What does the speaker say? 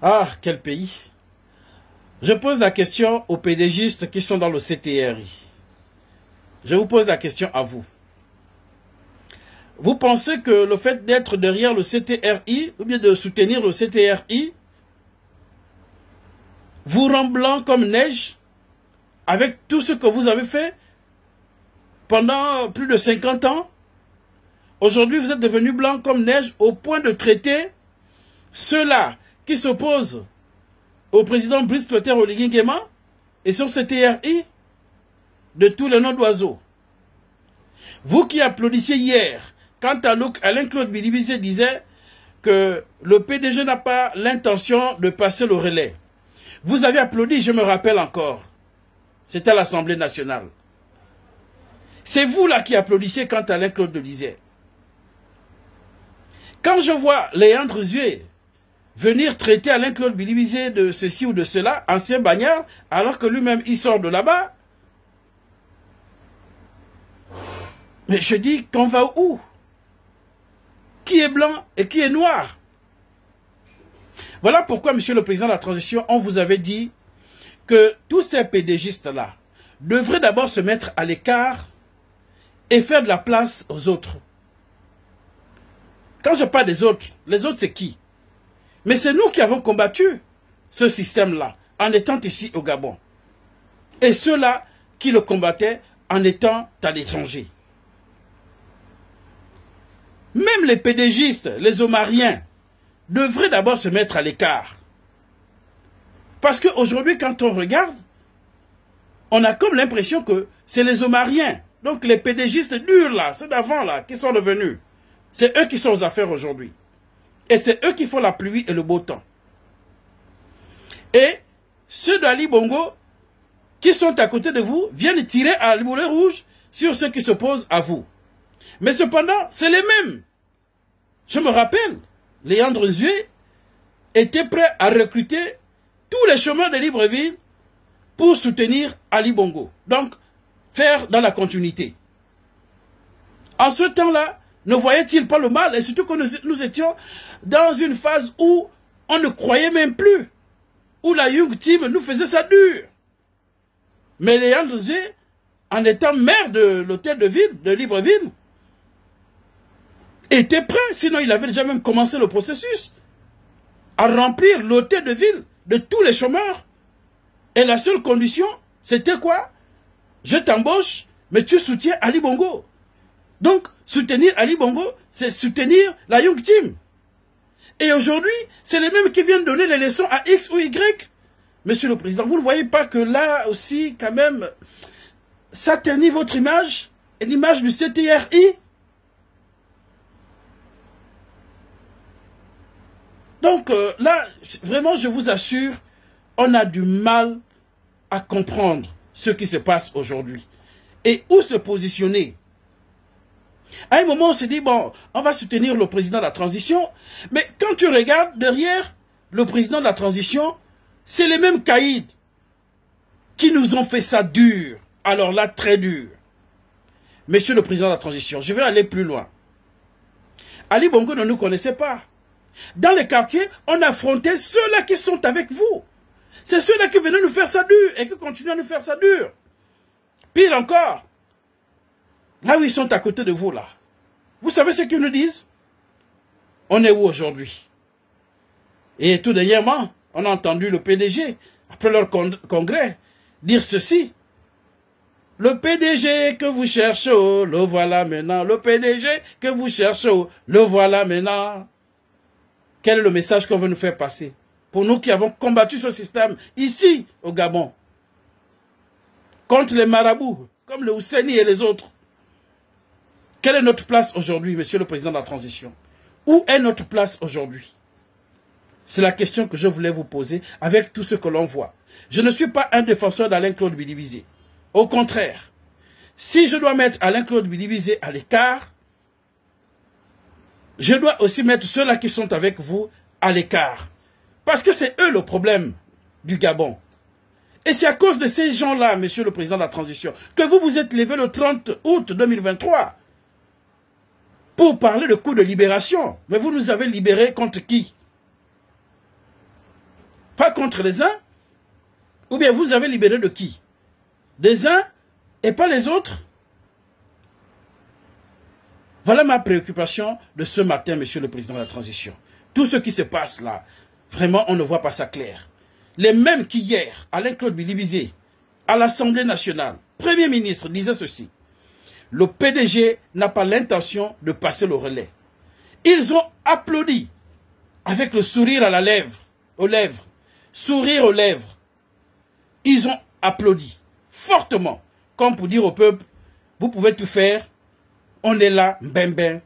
Ah, quel pays! Je pose la question aux PDGistes qui sont dans le CTRI. Je vous pose la question à vous. Vous pensez que le fait d'être derrière le CTRI, ou bien de soutenir le CTRI, vous rend blanc comme neige avec tout ce que vous avez fait pendant plus de 50 ans? Aujourd'hui, vous êtes devenu blanc comme neige au point de traiter ceux-là qui s'opposent au président Brice Clotaire Oligui Nguema et sur CTRI de tous les noms d'oiseaux. Vous qui applaudissiez hier quand Alain-Claude Bilibizé disait que le PDG n'a pas l'intention de passer le relais. Vous avez applaudi, je me rappelle encore. C'était à l'Assemblée nationale. C'est vous là qui applaudissez quand Alain-Claude le disait. Quand je vois Léandre Zué venir traiter Alain-Claude Bilibizé de ceci ou de cela, ancien bagnard, alors que lui-même il sort de là-bas, mais je dis qu'on va où? Qui est blanc et qui est noir? Voilà pourquoi, monsieur le président de la transition, on vous avait dit que tous ces PDGistes-là devraient d'abord se mettre à l'écart et faire de la place aux autres. Quand je parle des autres, les autres c'est qui? Mais c'est nous qui avons combattu ce système-là en étant ici au Gabon. Et ceux-là qui le combattaient en étant à l'étranger. Même les PDGistes, les Omariens, devraient d'abord se mettre à l'écart. Parce qu'aujourd'hui, quand on regarde, on a comme l'impression que c'est les Omariens, donc les PDGistes durs là, ceux d'avant là, qui sont revenus. C'est eux qui sont aux affaires aujourd'hui. Et c'est eux qui font la pluie et le beau temps. Et ceux d'Ali Bongo, qui sont à côté de vous, viennent tirer à la boulet rouge sur ceux qui s'opposent à vous. Mais cependant, c'est les mêmes. Je me rappelle, Léandre Zué était prêt à recruter tous les chemins de Libreville pour soutenir Ali Bongo. Donc, faire dans la continuité. En ce temps-là, ne voyait-il pas le mal? Et surtout que nous étions dans une phase où on ne croyait même plus. Où la Young Team nous faisait ça dur. Mais Léandre Zué, en étant maire de l'hôtel de ville, de Libreville, était prêt, sinon il avait déjà même commencé le processus, à remplir l'hôtel de ville de tous les chômeurs. Et la seule condition, c'était quoi? Je t'embauche, mais tu soutiens Ali Bongo. Donc, soutenir Ali Bongo, c'est soutenir la Young Team. Et aujourd'hui, c'est les mêmes qui viennent donner les leçons à X ou Y. Monsieur le Président, vous ne voyez pas que là aussi, quand même, ça ternit votre image et l'image du CTRI? Donc là, vraiment, je vous assure, on a du mal à comprendre ce qui se passe aujourd'hui. Et où se positionner. À un moment, on se dit, bon, on va soutenir le président de la transition. Mais quand tu regardes derrière le président de la transition, c'est les mêmes caïds qui nous ont fait ça dur. Alors là, très dur. Monsieur le président de la transition, je vais aller plus loin. Ali Bongo ne nous connaissait pas. Dans les quartiers, on affrontait ceux-là qui sont avec vous. C'est ceux-là qui venaient nous faire ça dur et qui continuent à nous faire ça dur. Pire encore, là où ils sont à côté de vous, là. Vous savez ce qu'ils nous disent? On est où aujourd'hui? Et tout dernièrement, on a entendu le PDG, après leur congrès, dire ceci. Le PDG que vous cherchez, le voilà maintenant. Le PDG que vous cherchez, le voilà maintenant. Quel est le message qu'on veut nous faire passer? Pour nous qui avons combattu ce système ici, au Gabon. Contre les marabouts, comme le Ousseini et les autres. Quelle est notre place aujourd'hui, monsieur le président de la transition? Où est notre place aujourd'hui? C'est la question que je voulais vous poser avec tout ce que l'on voit. Je ne suis pas un défenseur d'Alain-Claude Bilibizé. Au contraire, si je dois mettre Alain-Claude Bilibizé à l'écart, je dois aussi mettre ceux-là qui sont avec vous à l'écart. Parce que c'est eux le problème du Gabon. Et c'est à cause de ces gens-là, monsieur le président de la transition, que vous vous êtes levé le 30 août 2023 pour parler de coup de libération. Mais vous nous avez libérés contre qui? pas contre les uns? Ou bien vous avez libéré de qui? Des uns et pas les autres? Voilà ma préoccupation de ce matin, monsieur le président de la transition. Tout ce qui se passe là, vraiment, on ne voit pas ça clair. Les mêmes qui hier, Alain-Claude Bilibizé, à l'Assemblée nationale, Premier ministre, disait ceci. Le PDG n'a pas l'intention de passer le relais. Ils ont applaudi avec le sourire à la lèvre, aux lèvres, sourire aux lèvres. Ils ont applaudi fortement, comme pour dire au peuple, vous pouvez tout faire, on est là, ben ben,